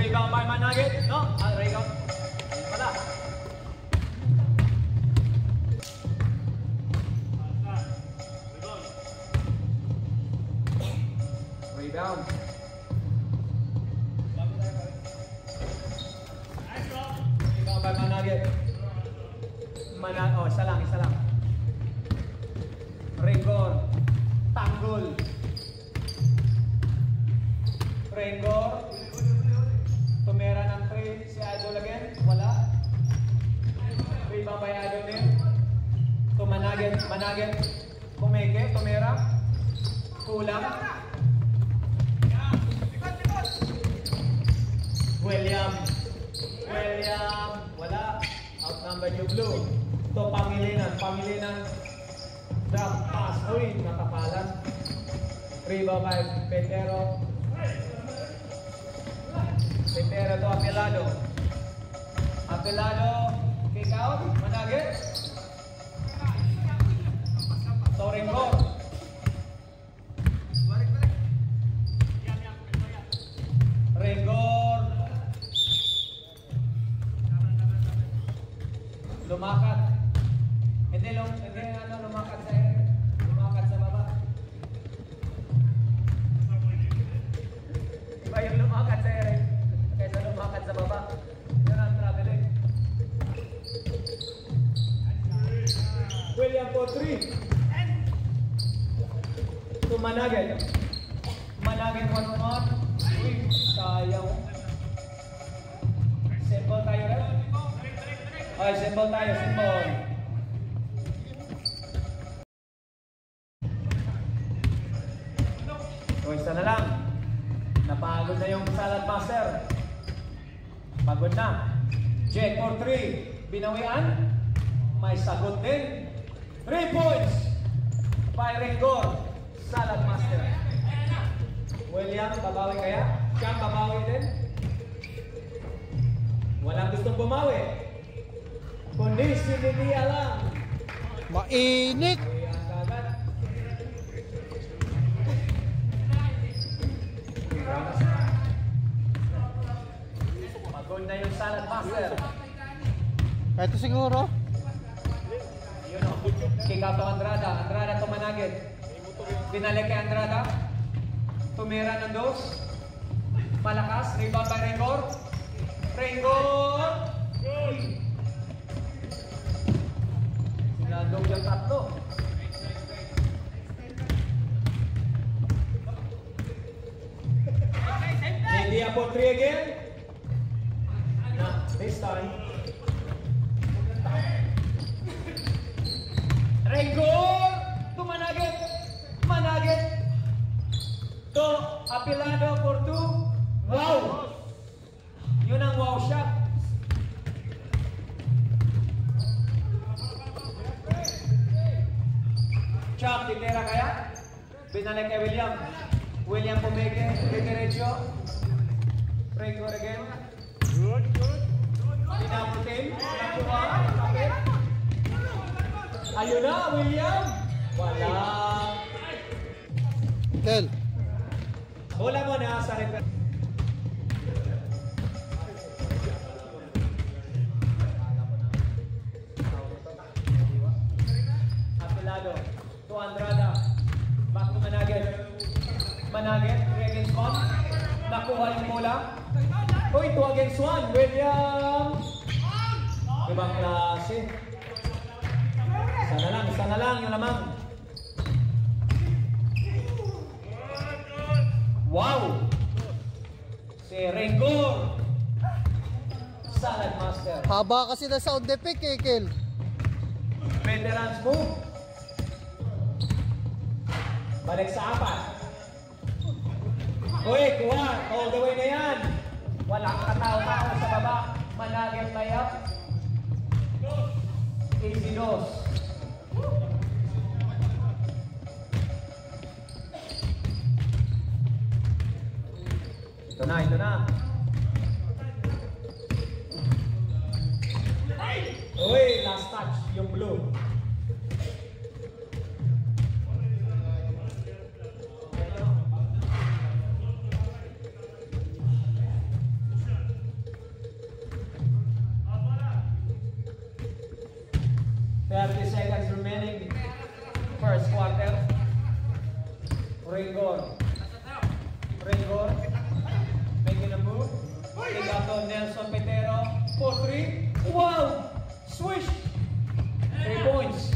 Rebound by Managit. No? Rebound. Wala. Rebound. Rebound by Managit. Oh, isa lang. Rengor. Tanggol. Rengor. Tumera ng 3. Si Idol again. Wala. Rebound by Idol din. Managit. Kumeke. Tumera. Kulang. William. Wala. Outnumbered yung blue. Ito Pangilinan. Drop pass. Uy, nakapalan. Rebound by Petero to Apelado. Kick out. Managit. Rengor. Lumakat. Hindi lumakat sa baba. Iba yung lumakat sa ere kaysa lumakat sa baba. Yan ang traveling. William for 3. To Managit 1-on-1. Uy, sayang. Simple tayo rin. Ay, simple tayo. O, isa na lang. Napagod na yung Salad Master. Pagod na. Jet for 3. Binawian. May sagot din. 3 points. By Rengor. Salad Master. William, babawi kaya? Siya, babawi din. Walang gustong bumawi. Kundi si Lydia lang. Mainit. Pagod na yung Salad Master. Ito siguro. Yun o. Kick out to Andrada. Andrada to Managit. Pinalik kay Andrada. Tumira ng 2. Malakas. Rebound by Rengor. Sinandog yung 3. Lydia for 3 again. This time. Rengor to Managit. To Apelado for 2. Wow! Yun ang wow shot. Chop, titera kaya? Binalik kay William pumeke. Diretso. Rengor again. Good. Pinaputin. Nakuha. Kapit. Ayun na, William. Wala. Tel. Bola mo na sa refer. Apelado to Andrada. Back to Managit. 3 against 1. Nakuha yung bola. Uy, 2 against 1. William. Ibang klase. Sana lang yung lamang. Wow! Si Rengor. Salad Master. Haba kasi na sound effect eh, Kel. Veterans move. Balik sa 4. Uy, kuha. All the way na yan. Walang katao-tao sa baba. Managit layup. Easy 2. Ito na. Uy, last touch yung blue. 30 seconds remaining. First quarter. Ringor. Making a move. Take out to Nelson Petero. 4-3. Wow! Swish! 3 points.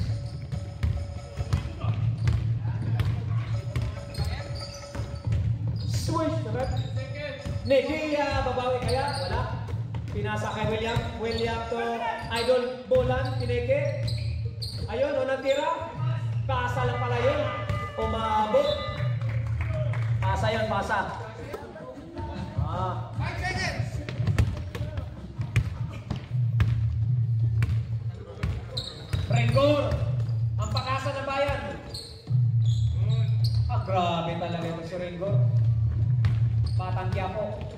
Swish! Negia, babawi kaya? Wala. Pinasa kay William to Idol Bolan, Pineke. Ayun, unang tira. Pasa lang pala yun. Umabot. Pasa yun, pasa. 5 seconds. Rengor, ang pakasa ng bayan. Grabe talaga ito si Rengor. Batang Quiapo.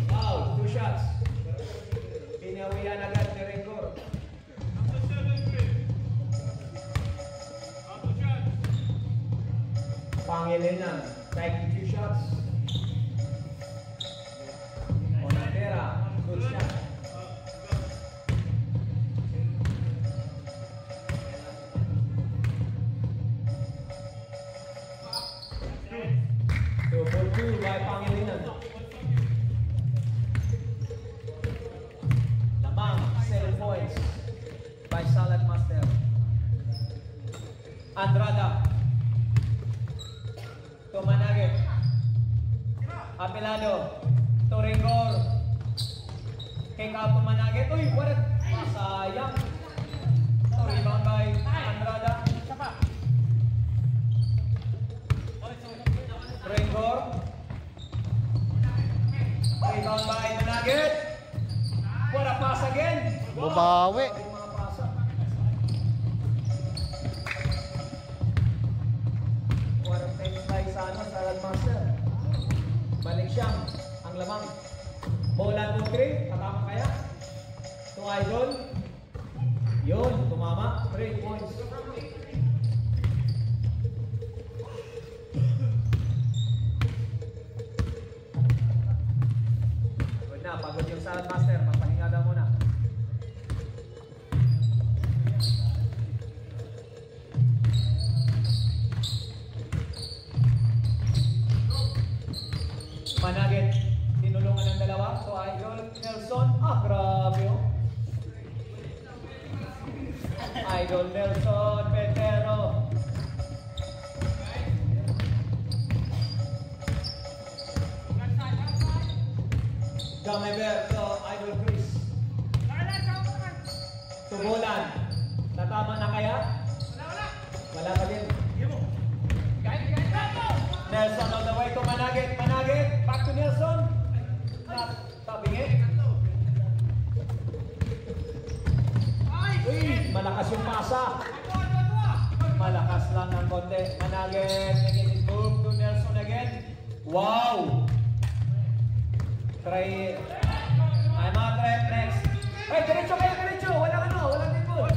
Wow, 2 shots. Pinawian agad ni Rengor. Pangilinan, taking 2 shots. Onatera, good shot. Two for 2 by Pangilinan. Lamang, 7 points by Salad Master. Andrada. Manage. Apelado. Torengor. Kick out to Manage. Uy, what? Masayang. Rebound by Andrada. Torengor. Rebound by Manage. What a pass again. Babawi. Salad Master. Balik siyang ang lamang. Bola 2-3. Tatama kaya? To Idol. Yun, tumama. 3 points. Good na, pagod yung Salad Master. Magpahinga daw muna. Managit, tinulungan ng dalawa. So Idol, Nelson. Grabe oh. Idol, Nelson, Petero. Gameber to Idol Chris. Tubulan. Natama na kaya? Wala pa din. Nelson on the way to Managit. Back to Nelson. Tabingi. Uy, malakas yung pasa. Malakas lang ng konti. Managit. Again, it move to Nelson again. Wow. Try. I'm out right next. Hey, diretso kayo, diretso. Walang tipon.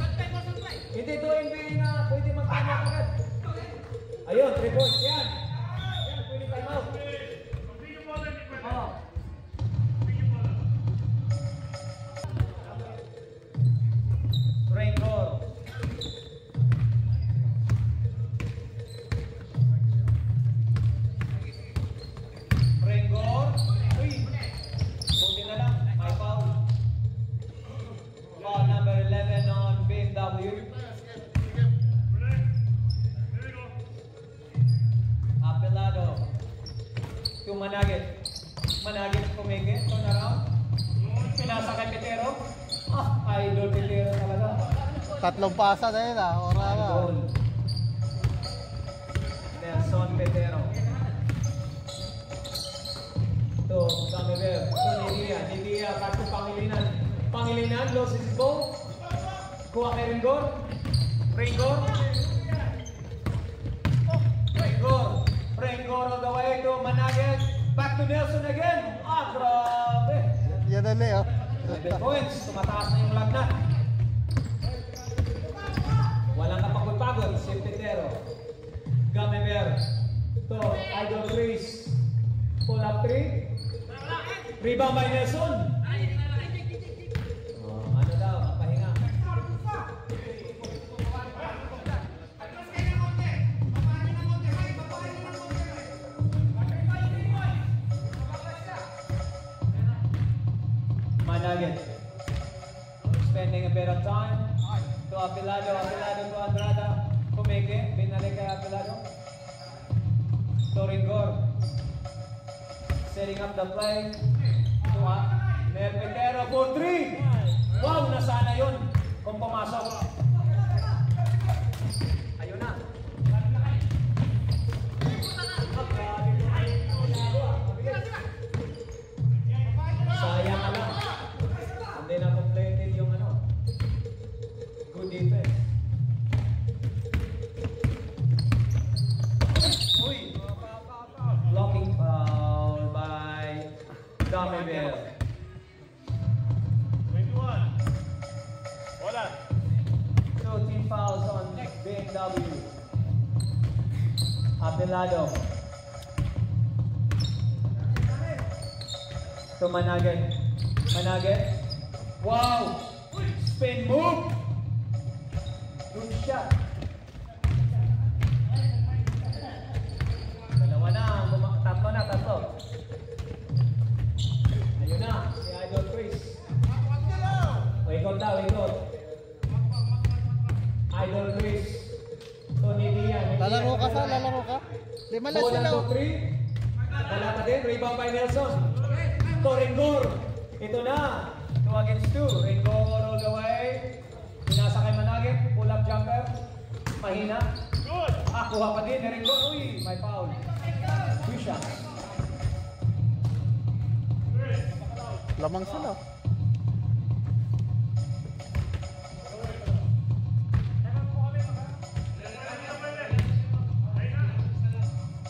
Hindi ito NBA na pwede magtama agad. Ayun, 3 points. Yan. Rengor. Uy. Buti na lang. May foul. Foul number 11 on BMW. Apelado. To Managit. Managit kumike. Turn around. Pinasa kay Petero. Idol Petero talaga. 3 pasa na yun Ora na. Idol. Nelson Petero. To Gameber. To Nidia. Back to Pangilinan. Loses his ball. Kuha kay Rengor. Rengor on the way to Managit. Back to Nelson again. Grabe. Yan na 7 points. Tumataas na yung lagnat. napagod si Pitero. Gamemer to Idol Chris. Pull up 3. Rebound by Nelson. Ano daw, pahinga. Managet. Spending a bit of time. To Apilado to Andrada. Pumeke, binalik kay Apilado. To Ringor. Setting up the play. To Mel Pitero for 3. Wow, nasana yun kung pumasok. Ayun na. Sayang na lang. Hindi na completed yung ano. Good defense. Uy! Blocking foul by Gamebel. 2 team fouls on BMW. Apelado. To Managet. Managet. Wow! Spin move! Good shot. Dalawa na. Tatlo. Ayun na. Si Idol Chris. Ikot daw, ikot. Idol Chris. Tony Dian. Lalaro ka sa, lalaro ka. Di malas sila. Ball 3. Wala pa din. Rebound by Nelson. To Ringor. Ito na. 2 against 2. Ringor all the way. Pinasa kay Managet. Pull up jumper. Mahina. Kuha pa din. Ringor. Uy, may foul. 2 shots. Lamang sila.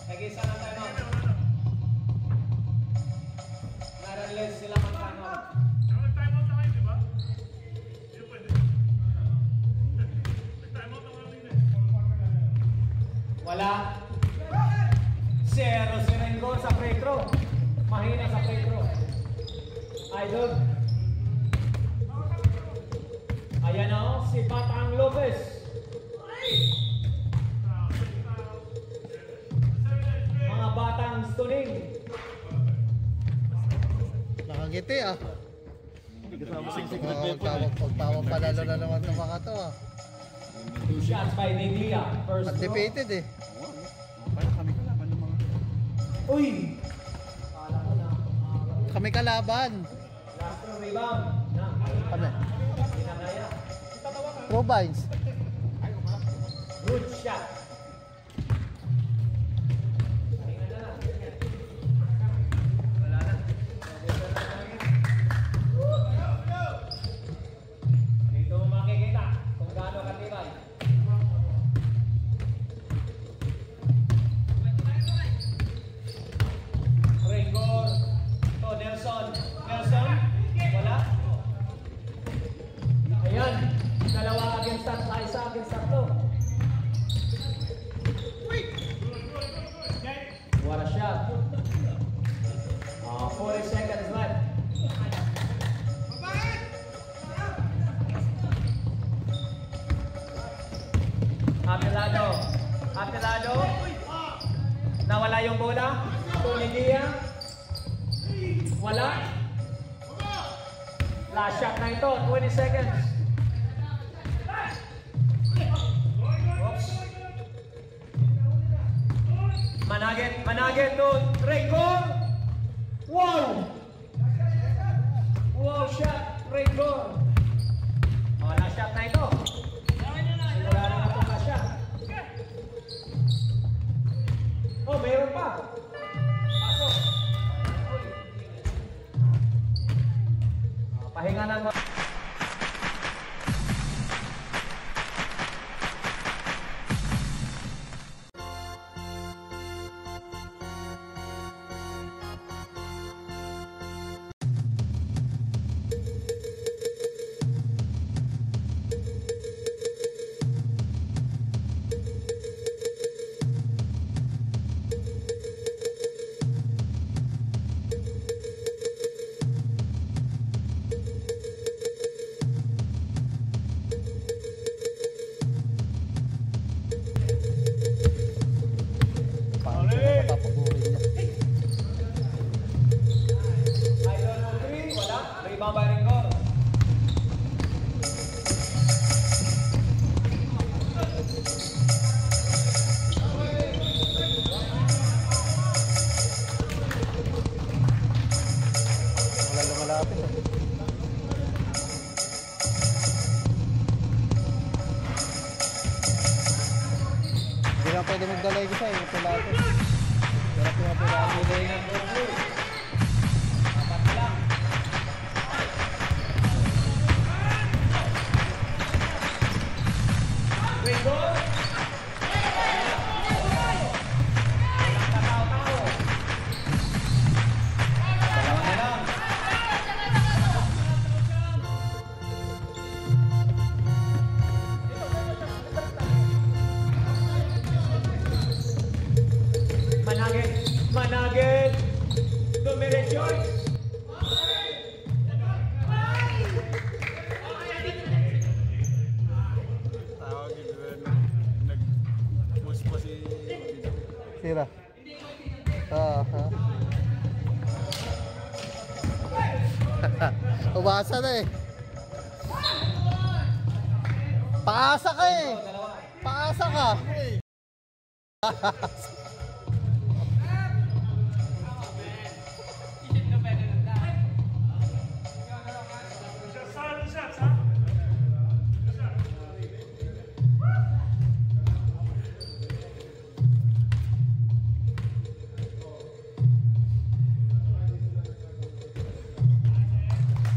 Nag-isa na tayo. Naralis sila mag-time. Wala. 0 si Ringor sa free throw. Mahina sa free throw. Idol. Ayan o, si Batang Lopez. Mga batang stuning. Nakangiti ah. Pagtawag palalo na naman ng mga to ah. 2 shots by Neglia. First throw. Undefeated eh. Uy! Kami kalaban. Last throw rebound. Kami. Pinakaya. Provines. Good shot. Wala na. Dito mo makikita kung gaano katibay. Ringor to Nelson. Nelson, wala. Ayan, dalawa against tatlo, isa against tatlo. What a shot. 40 seconds left. Apelado. Nawala yung bola. Tony Dian. Wala. Last shot na ito. 20 seconds. Oops. Managet to Ringor. Wow! Wow shot, Ringor. Last shot na ito. Sigurado na itong last shot. Meron pa. Pasok. Pahinga ng rebound by Ringor. Wala lumalapit eh. Hindi lang pwede magdalay ko siya, yung pilate. Pero pinapiraan mo Delay ng Goku. Apat na lang. Ringor. Walang katao-tao. Dalawa na lang. Managit, Managit, Dumiretsoy. Tawagin nag-push pa si Sira. Ah, ha. Ubasa na eh. Paasa ka eh. Dalawa. Paasa ka.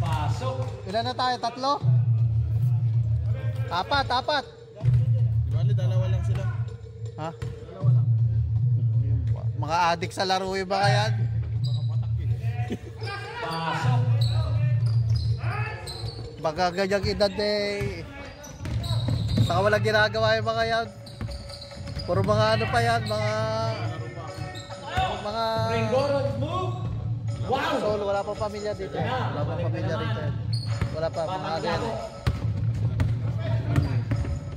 Pasok. Ilan na tayo? Tatlo? Apat, apat. Di bali, dalawa lang sila. Ha? Mga adik sa laro yung baka yan. Pasok. Baka ganyang edad eh. Saka walang ginagawa yung mga yan. Puro mga ano pa yan, mga Ringor on move. Wow. solo, wala pa pamilya dito. Wala pa pamilya dito. Wala pa, mga ano yan eh.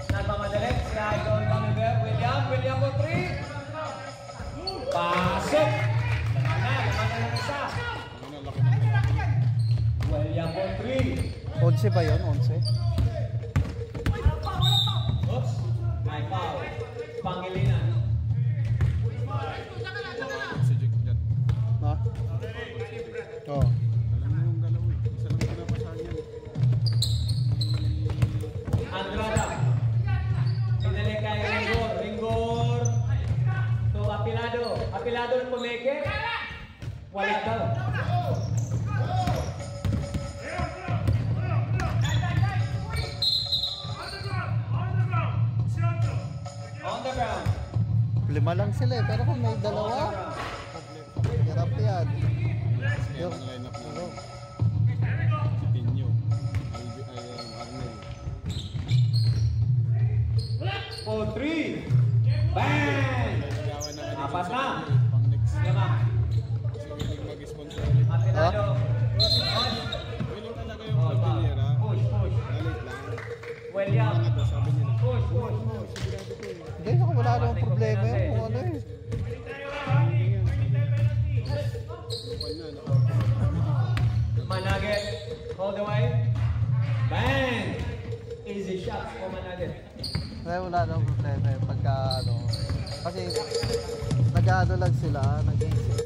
Nagmamadali si Idol Bamiber. William for 3. Pasok. Naman na isa. William for 3. 11 ba yun? 11? Oops. May foul. Pangilinan. Si Jake dyan. Ha? Oo. Alam mo yung galaw eh. Isa lang pinapasahan yan. Andrada. Pinalik kay Ringor. Ringor. To Apilado. Apilado ng pumeke. Walit daw. On the ground. 5 lang sila eh, pero kung may dalawa, hirap yan. Yung line up na. Ano? Si Tinyo. Arnel. For 3. Bang! Nagawa na nga Apat na. pang next. Lima. Kasi willing mag-sponsor ulit. Apilado. Willing talaga yung Cordillera. Push, push. Galit lang. William. Mga to, sabi nila. Push, push. Hindi, saka wala namang problema yun kung ano eh. Kapal na, Managit. Hold away. Bang! Easy shot for Managit. Kaya wala namang problema eh, pagka ano. Kasi nag-ano lang sila, nag-isip.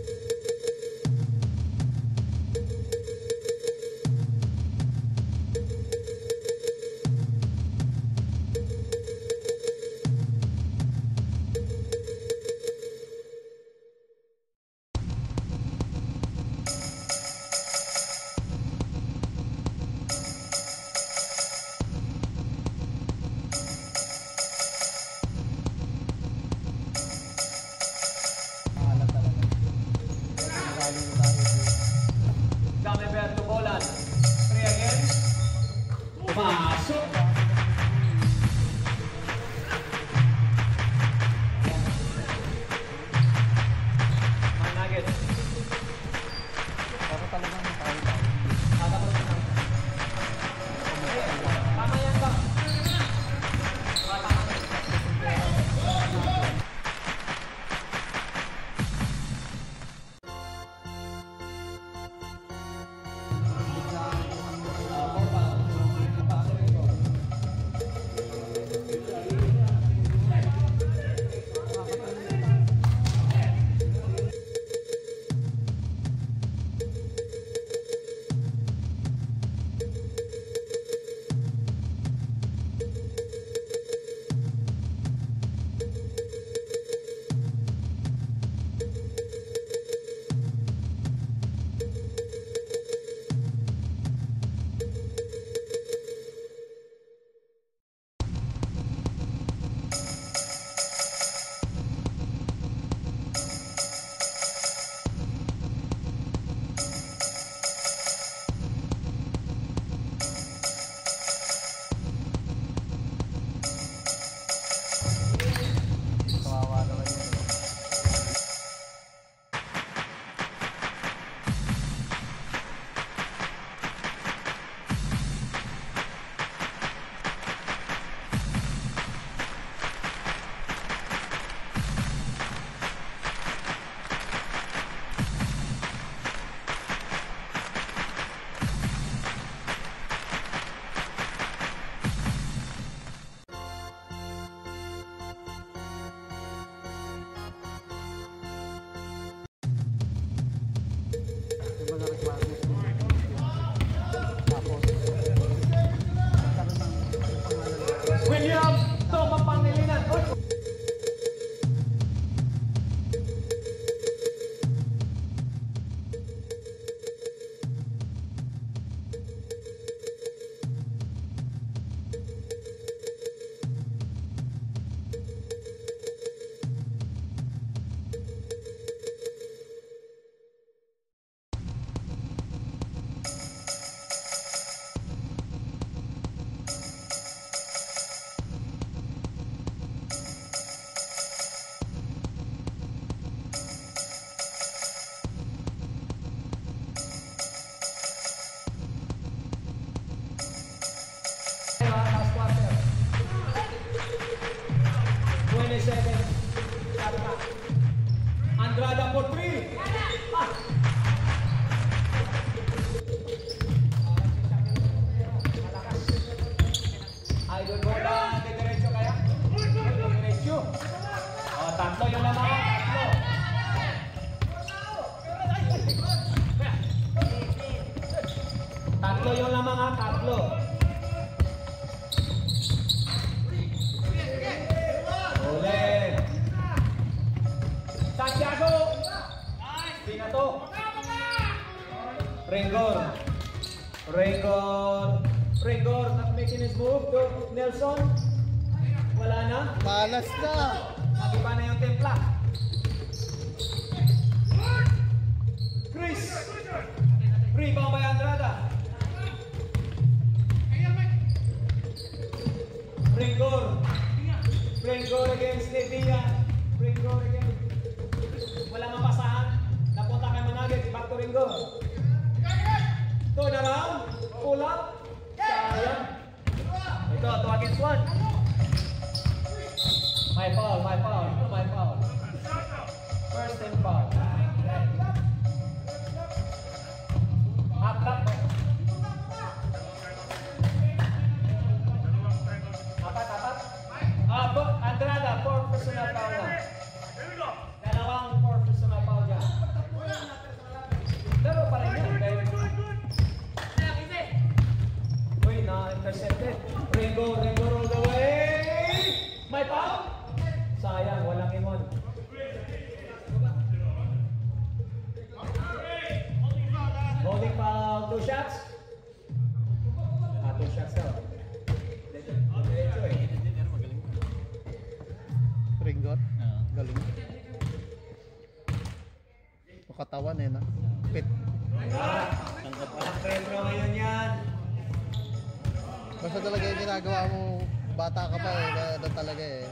Mahala talaga. seconds. Andrada for 3. Idol bola, diretso kaya? Diretso. Oh, tatlo yung naman. Tatlo yung lamang ha, tatlo. Ulit. Santiago. Pinato. Ringor not making his move to Nelson. Wala na. Malas na. Nagiba na yung templa. Chris. Rebound by Andrada. Ringor against Nevilla. Ringor again. Wala mapasahan. Napunta kay Managit. Back to Ringor. Turn around. Pull up. Sayang. Ito, 2 against 1. My foul. First and foul. Apat. Andrada, 4 personal foul na. Dalawang 4 personal foul dyan. Pero pa rin yan. Uy, na-intercepted. Ringo all the way. May foul? Sayang, walang imon. Holding foul, 2 shots. 2 shots daw. Diretso eh. Ringgot. Galing. Makatawan eh na. Pit. Walang retro ngayon yan. Basta talaga yung ginagawa mo, bata ka pa eh, na talaga eh.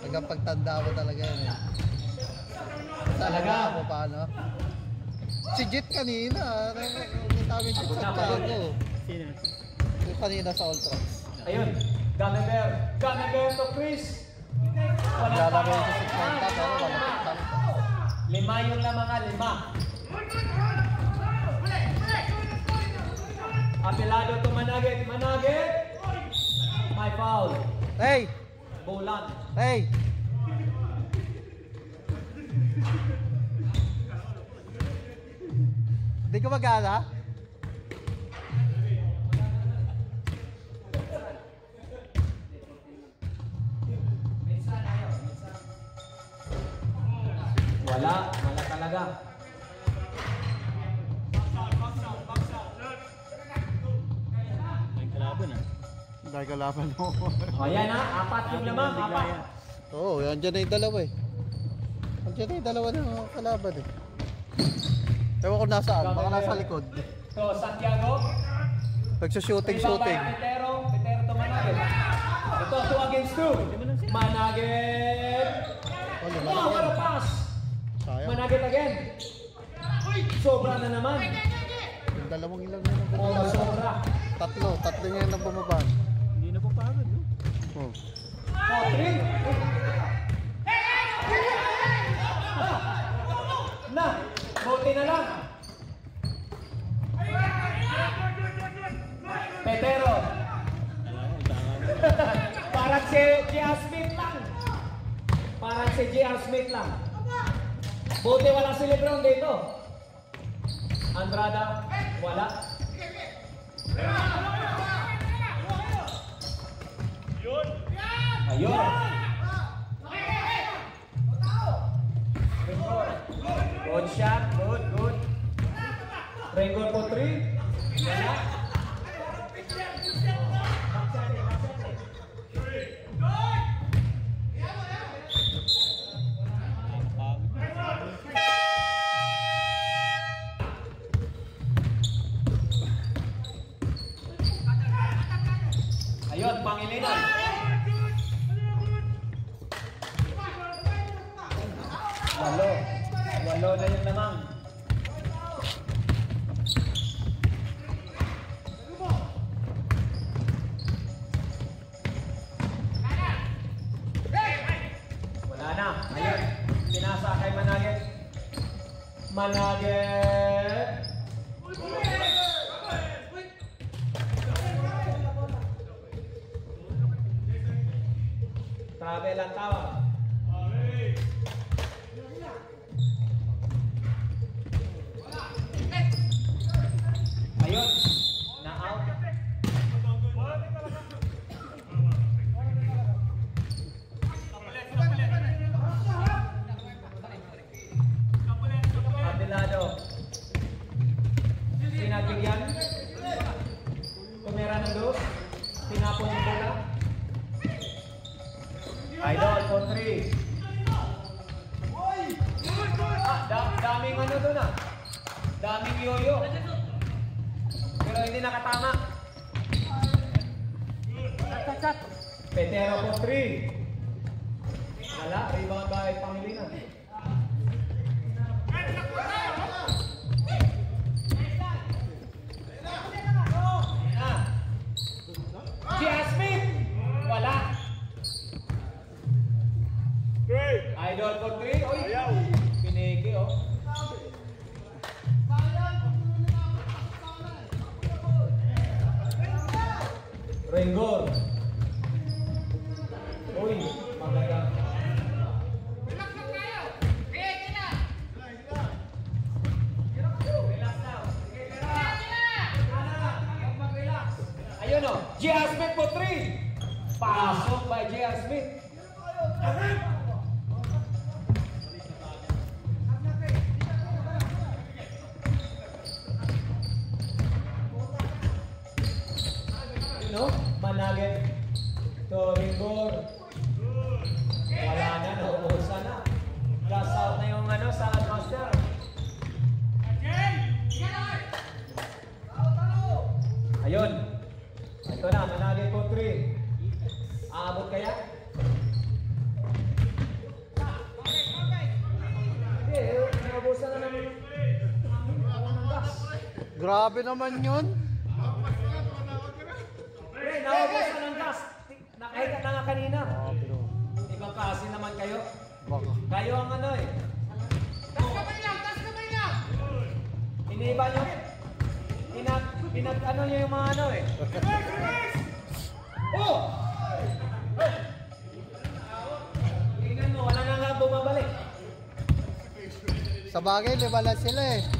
Hanggang pagtanda mo talaga yun eh. Talaga mo paano? Si Jit kanina, nakita namin Jit sa Tiago. Sino? Yung kanina sa Ultras. Ayun, Ganaber to Chris. Lalaro yung sa 60 pero malapit lang. 5 yung lamang, 5. Apelado to Managit. My foul. Hey! Bulan. Hey! Hindi ka magana? Wala talaga. Dahil kalaban mo. Ayan ha, 4 yung lamang, 4. Oo, andyan na yung dalawa eh. Andyan na yung dalawa ng kalaban eh. Ewan ko nasaan, baka nasa likod. So, Santiago. Nagsushooting. Petero to Managit. Ito, 2 against 2. Managit. Oh, Oh, lumalaki what a yan. pass. Sayang. Managit again. Sobra na naman. Yung dalawang ilang yun ang Oh, bumaba. sobra. Tatlo niya yung bumaba. Hindi na po pagod, no? Oh. 4-3. Na, buti na lang. Petero. Parang si J.R. Smith lang. Buti wala si Lebron dito. Andrada, wala. Ayun. Good shot, good. Ringor po 3. Wala. Ayun, Pangilinan. Walo na yung lamang. Wala Managet. Travel ang tawag. Ayun, na-out. Kabelado. Pinagbigyan. Tumira ng dos. Tinapon yung bola. Idol for 3. Daming ano doon ah. Daming yoyo. Pero hindi nakatama. Petero for 3. Wala, rebound by Pangilinan. Jasmine! Wala. Idol for 3. Oy, piniki oh. Renggor. Uy, maganda. Relax lang tayo. Relax daw. Mag-relax. Ayun oh, J.R. Smith for 3. Pasok by J.R. Smith. No? Managet to Rigor. Wala na, nauusan na. Gas out na yung ano, salad master. Ayun. Ito na, Managet po 3. Aabot kaya? Hindi, nauusan na naman ng gas. Grabe naman yun. Naubusan ng gas. Nakahita na nga kanina. Pero Ibang klase naman kayo. baka. Kayo ang ano eh. Tas kamay lang! Iniba nyo. Pinag ano nyo yung mga ano eh. Oh! Tingnan mo, wala na nga bumabalik. Sa bagay, di ba lang sila eh.